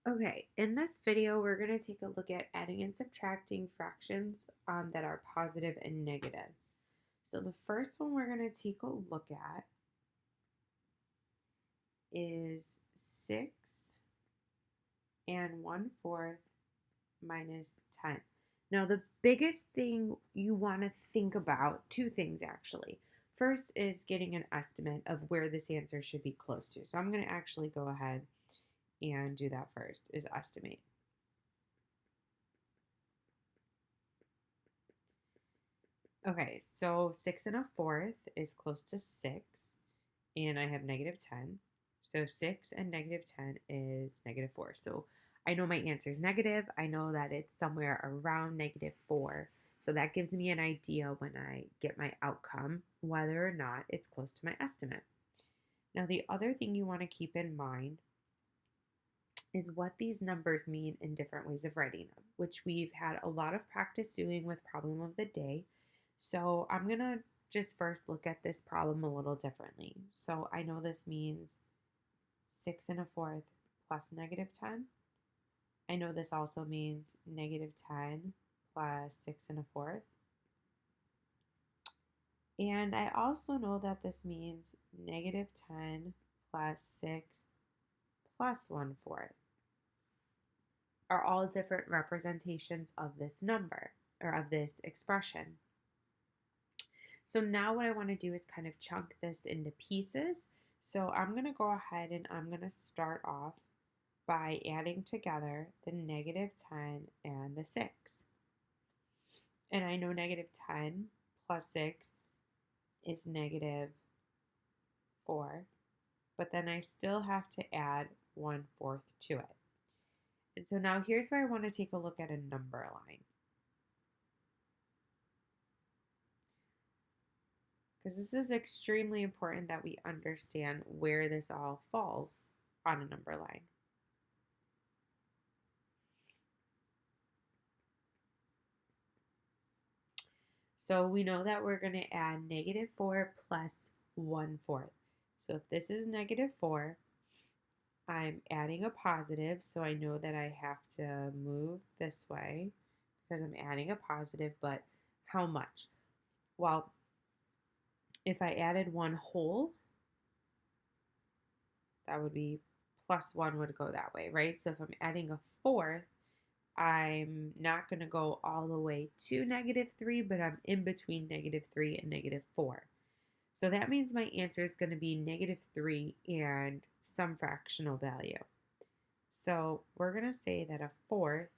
Okay, in this video, we're going to take a look at adding and subtracting fractions that are positive and negative. So the first one we're going to take a look at is 6 and 1/4 minus 10. Now, the biggest thing you want to think about, two things actually. First is getting an estimate of where this answer should be close to. So I'm going to actually go ahead and do that first, is estimate. Okay, so 6 and 1/4 is close to 6, and I have -10. So 6 and -10 is -4. So I know my answer is negative. I know that it's somewhere around -4. So that gives me an idea when I get my outcome, whether or not it's close to my estimate. Now, the other thing you want to keep in mind is what these numbers mean in different ways of writing them, which we've had a lot of practice doing with problem of the day. So I'm going to just first look at this problem a little differently. So I know this means 6 and 1/4 plus -10. I know this also means -10 plus 6 and 1/4. And I also know that this means -10 plus 6 plus 1/4 are all different representations of this number or of this expression. So now what I want to do is kind of chunk this into pieces. So I'm going to go ahead and I'm going to start off by adding together the -10 and the 6. And I know -10 plus 6 is -4, but then I still have to add 1/4 to it. And so now here's where I want to take a look at a number line. Because this is extremely important that we understand where this all falls on a number line. So we know that we're going to add -4 plus 1/4. So if this is -4, I'm adding a positive, so I know that I have to move this way because I'm adding a positive, but how much? Well, if I added one whole, that would be +1 would go that way, right? So if I'm adding a fourth, I'm not going to go all the way to -3, but I'm in between -3 and -4. So that means my answer is going to be -3 and some fractional value. So we're going to say that a fourth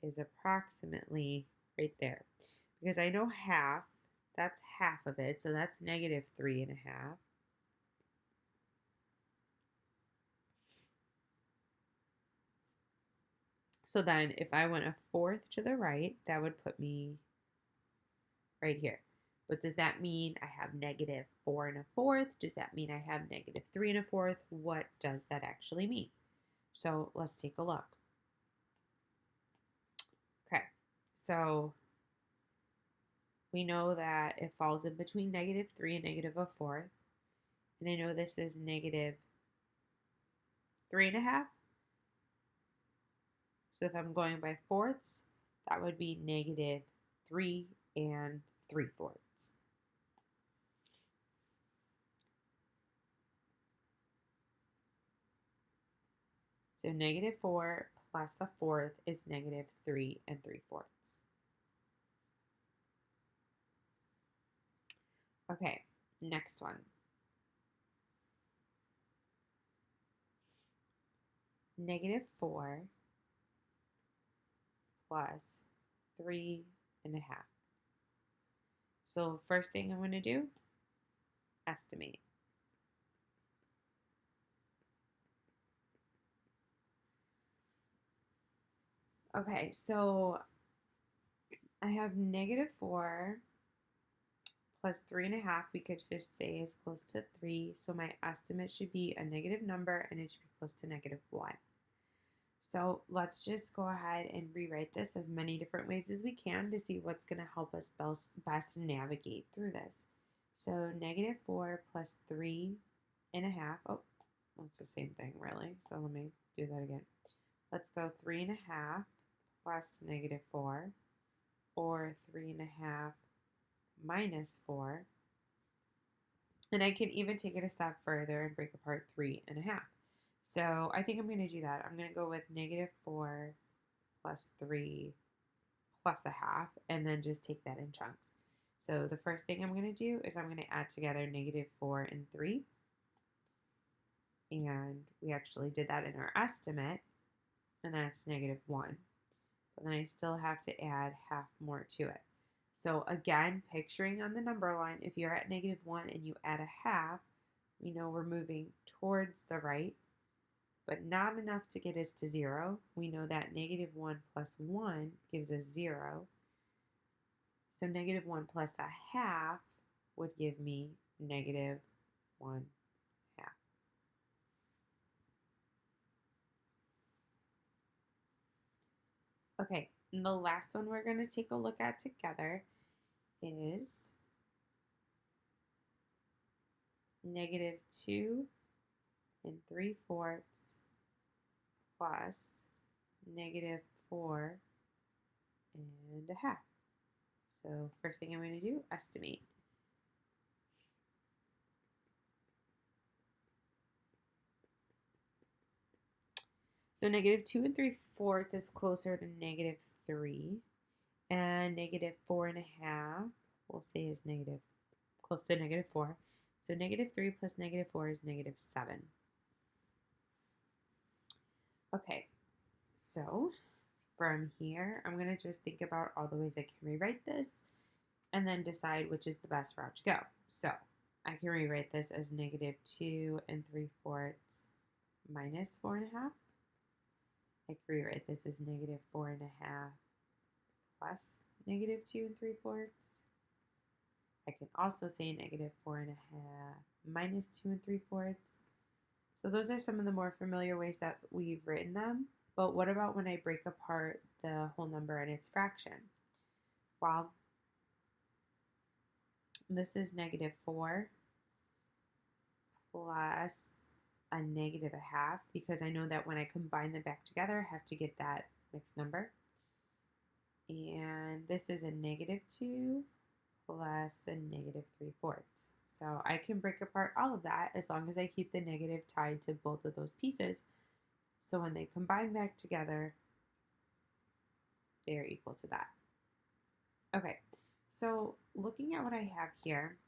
is approximately right there. Because I know half, that's half of it, so that's -3.5. So then if I went a fourth to the right, that would put me right here. But does that mean I have -4 1/4? Does that mean I have -3 1/4? What does that actually mean? So let's take a look. Okay, so we know that it falls in between -3 and -1/4. And I know this is -3.5. So if I'm going by fourths, that would be -3 3/4. So -4 plus a fourth is -3 3/4. Okay, next one. -4 plus 3.5. So first thing I'm going to do, estimate. Okay, so I have -4 plus 3.5, we could just say is close to 3. So my estimate should be a negative number and it should be close to -1. So let's just go ahead and rewrite this as many different ways as we can to see what's going to help us best navigate through this. So -4 plus 3.5. Oh, that's the same thing really. So let me do that again. Let's go 3.5 plus -4, or 3.5 minus 4. And I can even take it a step further and break apart 3.5. So I think I'm going to do that. I'm going to go with -4 plus 3 plus a half, and then just take that in chunks. So the first thing I'm going to do is I'm going to add together -4 and 3. And we actually did that in our estimate, and that's -1. But then I still have to add half more to it. So again, picturing on the number line, if you're at -1 and you add a half, we know we're moving towards the right, but not enough to get us to 0. We know that -1 plus 1 gives us 0. So -1 plus a half would give me -1 half. Okay, and the last one we're going to take a look at together is -2 and 3/4 plus -4 and a half. So first thing I'm going to do, estimate. So -2 and 3/4 is closer to -3, and -4.5 we'll say is close to -4. So -3 plus -4 is -7. Okay, so from here, I'm going to just think about all the ways I can rewrite this and then decide which is the best route to go. So I can rewrite this as -2 and 3/4 minus 4.5. I can rewrite this as -4.5 plus -2 and 3/4. I can also say -4.5 minus 2 and 3/4. So those are some of the more familiar ways that we've written them. But what about when I break apart the whole number and its fraction? Well, this is -4 plus a -1/2, because I know that when I combine them back together, I have to get that mixed number. And this is a -2 plus a -3/4. So I can break apart all of that as long as I keep the negative tied to both of those pieces. So when they combine back together, they are equal to that. Okay, so looking at what I have here,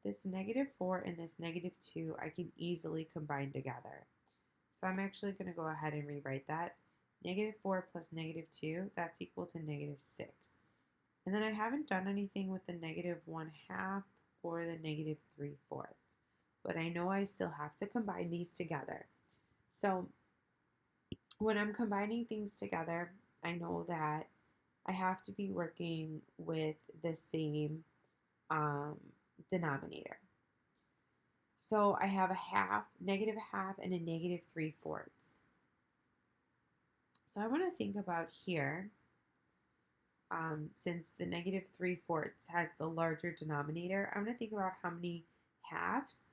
this -4 and this -2 I can easily combine together. So I'm actually going to go ahead and rewrite that. -4 plus -2, that's equal to -6. And then I haven't done anything with the -1/2 or the -3/4. But I know I still have to combine these together. So when I'm combining things together, I know that I have to be working with the same denominator. So I have a half, -1/2, and a -3/4. So I want to think about here, since the -3/4 has the larger denominator, I'm going to think about how many halves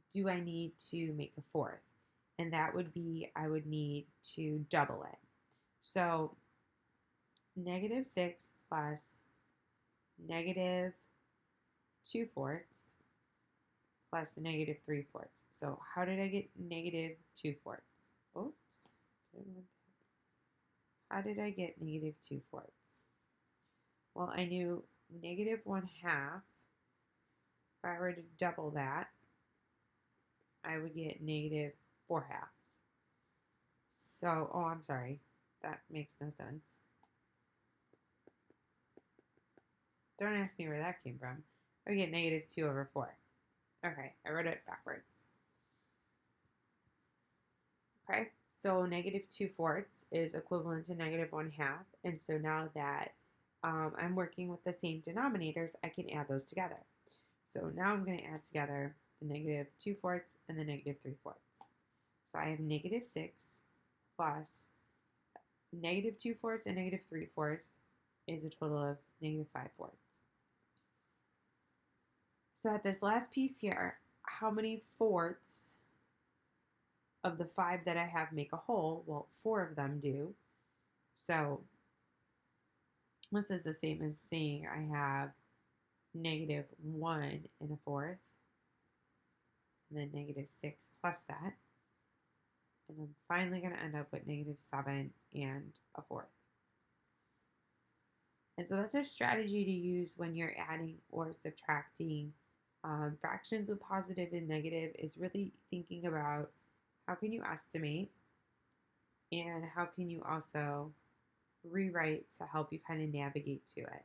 do I need to make a fourth. And that would be, I would need to double it. So -6 plus -2/4 plus -3/4. So how did I get -2/4? Oops. How did I get -2/4? Well, I knew -1/2. If I were to double that, I would get -4/2. So, oh, I'm sorry. That makes no sense. Don't ask me where that came from. I would get -2/4. Okay, I wrote it backwards. Okay, so -2/4 is equivalent to -1/2. And so now that I'm working with the same denominators, I can add those together. So now I'm going to add together the -2/4 and the -3/4. So I have -6 plus -2/4 and -3/4 is a total of -5/4. So at this last piece here, how many fourths of the 5 that I have make a whole, well, 4 of them do. So this is the same as saying I have negative 1 and a fourth, and then negative 6 plus that. And I'm finally going to end up with negative 7 and a fourth. And so that's a strategy to use when you're adding or subtracting fractions with positive and negative, is really thinking about how can you estimate and how can you also rewrite to help you kind of navigate to it.